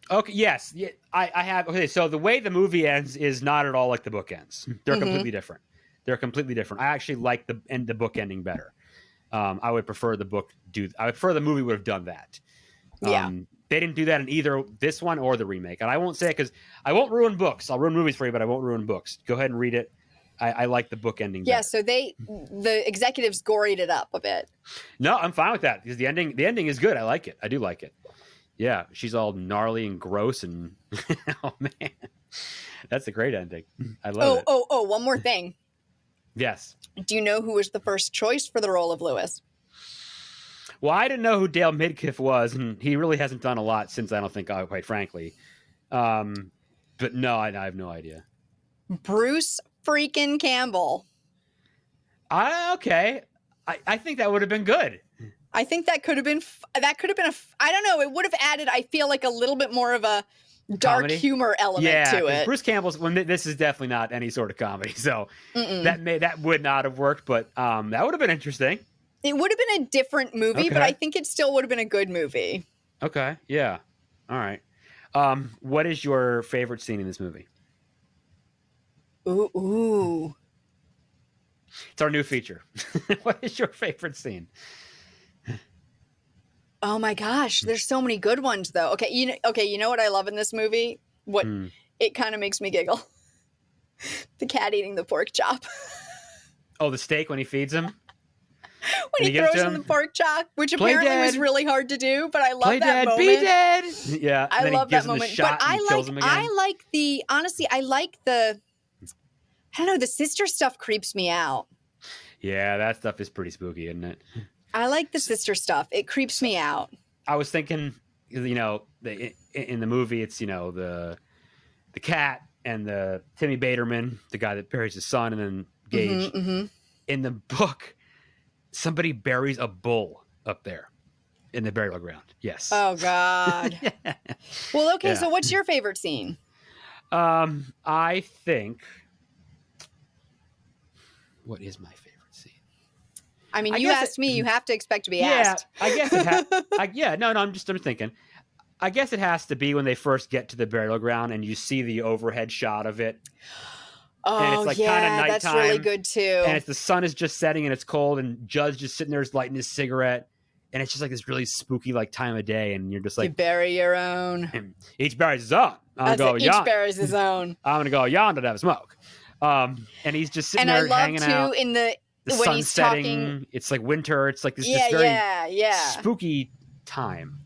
[SPEAKER 2] Okay. Yes. Yeah, I have. Okay. So the way the movie ends is not at all like the book ends. They're completely different. I actually like the book ending better. I would prefer the movie would have done that. They didn't do that in either this one or the remake, and I won't say it because I won't ruin books. I'll ruin movies for you, but I won't ruin books. Go ahead and read it. I like the book ending better.
[SPEAKER 1] Yeah, so the executives goried it up a bit.
[SPEAKER 2] No, I'm fine with that because the ending is good. I like it. I do like it. Yeah, she's all gnarly and gross and oh man, that's a great ending. I love it.
[SPEAKER 1] Oh, one more thing.
[SPEAKER 2] Yes.
[SPEAKER 1] Do you know who was the first choice for the role of Lewis?
[SPEAKER 2] Well, I didn't know who Dale Midkiff was, and he really hasn't done a lot since, I don't think, quite frankly. But no, I have no idea. Bruce
[SPEAKER 1] freaking Campbell.
[SPEAKER 2] Okay. I think that would have been good.
[SPEAKER 1] I think that could have been I don't know, it would have added, I feel like, a little bit more of a dark comedy? Humor element to it.
[SPEAKER 2] Bruce Campbell's, this is definitely not any sort of comedy, so that would not have worked, but that would have been interesting.
[SPEAKER 1] It would have been a different movie, but I think it still would have been a good movie.
[SPEAKER 2] Okay, yeah. All right. What is your favorite scene in this movie?
[SPEAKER 1] Ooh.
[SPEAKER 2] It's our new feature. What is your favorite scene?
[SPEAKER 1] Oh my gosh, there's so many good ones though. Okay, you know what I love in this movie? It kind of makes me giggle. The cat eating the pork chop.
[SPEAKER 2] Oh, the steak when he feeds him?
[SPEAKER 1] When he throws in the pork chop, which apparently was really hard to do, but I love that moment.
[SPEAKER 2] Be dead. Yeah,
[SPEAKER 1] I love that moment. But I like the I don't know, the sister stuff creeps me out.
[SPEAKER 2] Yeah, that stuff is pretty spooky, isn't it?
[SPEAKER 1] I like the sister stuff. It creeps me out.
[SPEAKER 2] I was thinking, in the movie, it's, the cat and the Timmy Baterman, the guy that buries his son, and then Gage. In the book, somebody buries a bull up there in the burial ground. Yes.
[SPEAKER 1] Oh, God. Yeah. Well, okay, so what's your favorite scene?
[SPEAKER 2] I think... What is my favorite scene?
[SPEAKER 1] I mean, you asked me. You have to expect to be asked.
[SPEAKER 2] I guess it has... no, I'm thinking. I guess it has to be when they first get to the burial ground and you see the overhead shot of it.
[SPEAKER 1] Oh, and it's like kind of nighttime. That's really good too.
[SPEAKER 2] And the sun is just setting and it's cold and Judd's just sitting there lighting his cigarette. And it's just like this really spooky time of day. And you're just like...
[SPEAKER 1] You bury your own.
[SPEAKER 2] Each buries his own.
[SPEAKER 1] Each buries his own.
[SPEAKER 2] I'm going to go yonder to have a smoke. And he's just sitting there hanging out. And I love
[SPEAKER 1] too
[SPEAKER 2] the
[SPEAKER 1] when
[SPEAKER 2] sun
[SPEAKER 1] he's
[SPEAKER 2] setting.
[SPEAKER 1] Talking.
[SPEAKER 2] It's like winter. It's like this very spooky time.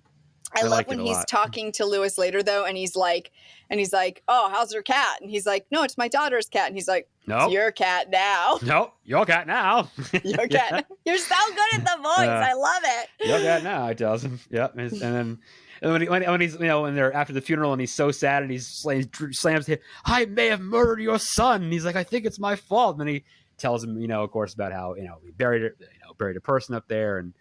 [SPEAKER 1] I love when he's talking to Lewis later though, and he's like, "Oh, how's your cat?" And he's like, "No, it's my daughter's cat." And he's like, "No, it's your cat now."
[SPEAKER 2] No, your cat now.
[SPEAKER 1] Your cat. You're so good at the voice. I love it.
[SPEAKER 2] Your cat now. He tells him. Yep. And And when he's, when they're after the funeral and he's so sad and he slams him, I may have murdered your son. And he's like, I think it's my fault. And then he tells him, of course, about how, he buried a person up there. And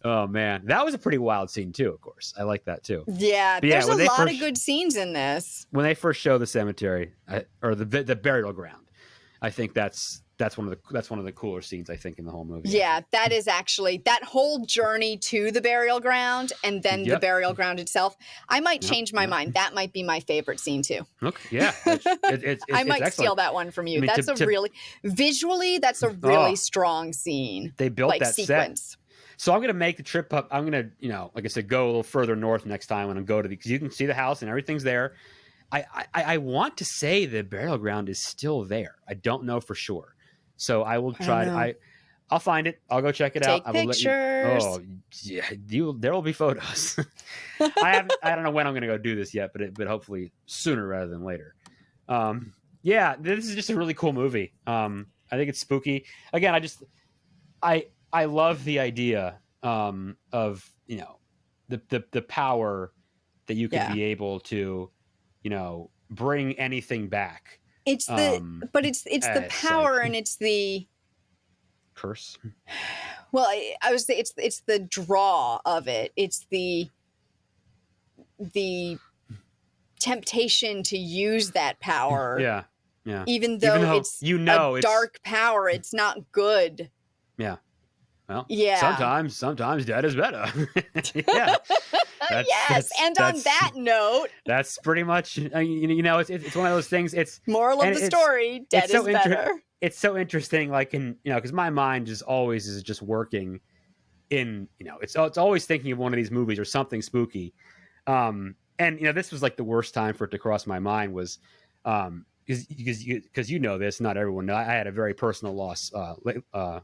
[SPEAKER 2] oh man, that was a pretty wild scene too, of course. I like that too.
[SPEAKER 1] Yeah, there's a lot of good scenes in this. When
[SPEAKER 2] they first show the cemetery or the burial ground, I think that's one of the cooler scenes, I think, in the whole movie.
[SPEAKER 1] Yeah, that is actually that wole journey to the burial ground and then the burial ground itself. I might change my mind. That might be my favorite scene too.
[SPEAKER 2] Okay, yeah,
[SPEAKER 1] I might steal that one from you. That's visually, that's a really strong scene.
[SPEAKER 2] They built that
[SPEAKER 1] sequence.
[SPEAKER 2] Set. So I'm going to make the trip up. I'm going to, like I said, go a little further north next time when I go to because you can see the house and everything's there. I want to say the burial ground is still there. I don't know for sure. So I will try. I'll find it. I'll go check it out.
[SPEAKER 1] I will pictures.
[SPEAKER 2] Oh yeah, there will be photos. I don't know when I'm going to go do this yet, but hopefully sooner rather than later. Yeah, this is just a really cool movie. I think it's spooky. Again, I love the idea of the power that you can be able to bring anything back.
[SPEAKER 1] It's the power and it's the
[SPEAKER 2] curse.
[SPEAKER 1] Well, I would say it's the draw of it. It's the temptation to use that power.
[SPEAKER 2] Yeah.
[SPEAKER 1] Even though it's a dark power, it's not good.
[SPEAKER 2] Yeah. Well, sometimes dead is better. Yeah.
[SPEAKER 1] On that note,
[SPEAKER 2] that's pretty much, it's one of those things. It's
[SPEAKER 1] moral of the story. Dead is better.
[SPEAKER 2] It's so interesting. Like because my mind is always just working in, it's always thinking of one of these movies or something spooky. And this was like the worst time for it to cross my mind was, because this, not everyone knows. I had a very personal loss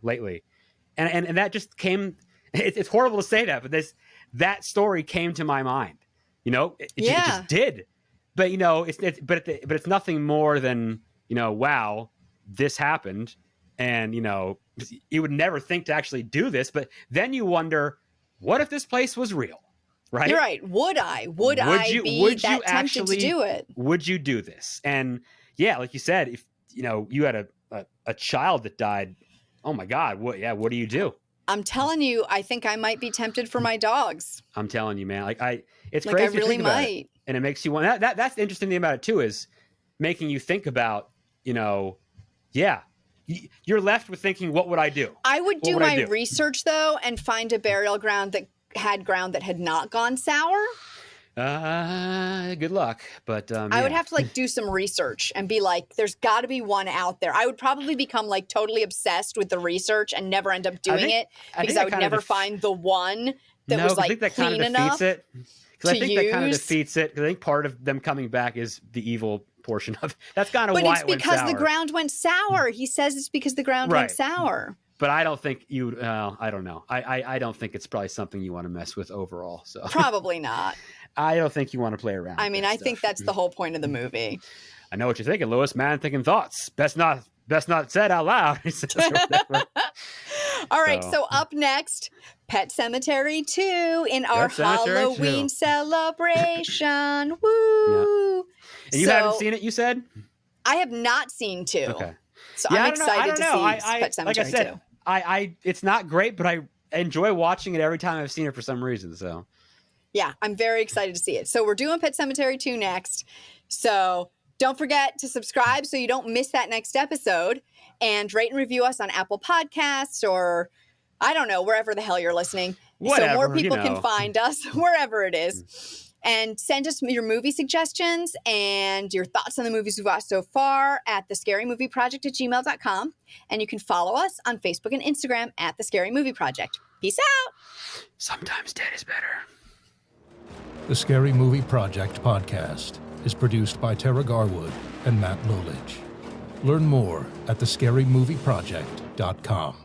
[SPEAKER 2] lately. And that just came. It's horrible to say that, but that story came to my mind. It just did. But it's nothing more than wow, this happened, and you would never think to actually do this. But then you wonder, what if this place was real? Right?
[SPEAKER 1] You're right. Would I be that tempted to do it?
[SPEAKER 2] Would you do this? And yeah, like you said, if you had a child that died. Oh my God! What do you do?
[SPEAKER 1] I'm telling you, I think I might be tempted for my dogs.
[SPEAKER 2] I'm telling you, man. It's
[SPEAKER 1] like
[SPEAKER 2] crazy.
[SPEAKER 1] I really
[SPEAKER 2] to think about
[SPEAKER 1] might.
[SPEAKER 2] It. And it makes you want. That's the interesting thing about it too, is making you think about. You're left with thinking, what would I do?
[SPEAKER 1] I would do my research though, and find a burial ground that had not gone sour.
[SPEAKER 2] Good luck. But
[SPEAKER 1] I would have to do some research and be like, there's got to be one out there. I would probably become totally obsessed with the reseach and never end up doing it because I would never find the one that was clean enough to use.
[SPEAKER 2] Because I think that kind of defeats it. Because I think part of them coming back is the evil portion of it. That's kind of why it went sour.
[SPEAKER 1] But it's because the ground went sour. He says it's because the ground went sour.
[SPEAKER 2] But I don't think you. I don't know. I don't think it's probably something you want to mess with overall. So
[SPEAKER 1] probably not.
[SPEAKER 2] I don't think you want to play around.
[SPEAKER 1] I mean, I think that's the whole point of the movie.
[SPEAKER 2] I know what you're thinking, Lewis. Man thinking thoughts. Best not said out loud.
[SPEAKER 1] All right. So up next, Pet Sematary 2 in our Halloween celebration. Woo!
[SPEAKER 2] Yeah. And you haven't seen it, you said?
[SPEAKER 1] I have not seen 2.
[SPEAKER 2] Okay.
[SPEAKER 1] So I'm excited to see Pet Sematary 2.
[SPEAKER 2] Like I said, it's not great, but I enjoy watching it every time I've seen it for some reason. So.
[SPEAKER 1] Yeah, I'm very excited to see it. So we're doing Pet Sematary 2 next. So don't forget to subscribe so you don't miss that next episode. And rate and review us on Apple Podcasts or, I don't know, wherever the hell you're listening.
[SPEAKER 2] Whatever,
[SPEAKER 1] so more people can find us, wherever it is. And send us your movie suggestions and your thoughts on the movies we've watched so far at thescarymovieproject@gmail.com. And you can follow us on Facebook and Instagram at The Scary Movie Project. Peace out.
[SPEAKER 2] Sometimes dead is better.
[SPEAKER 3] The Scary Movie Project podcast is produced by Tara Garwood and Matt Lulich. Learn more at thescarymovieproject.com.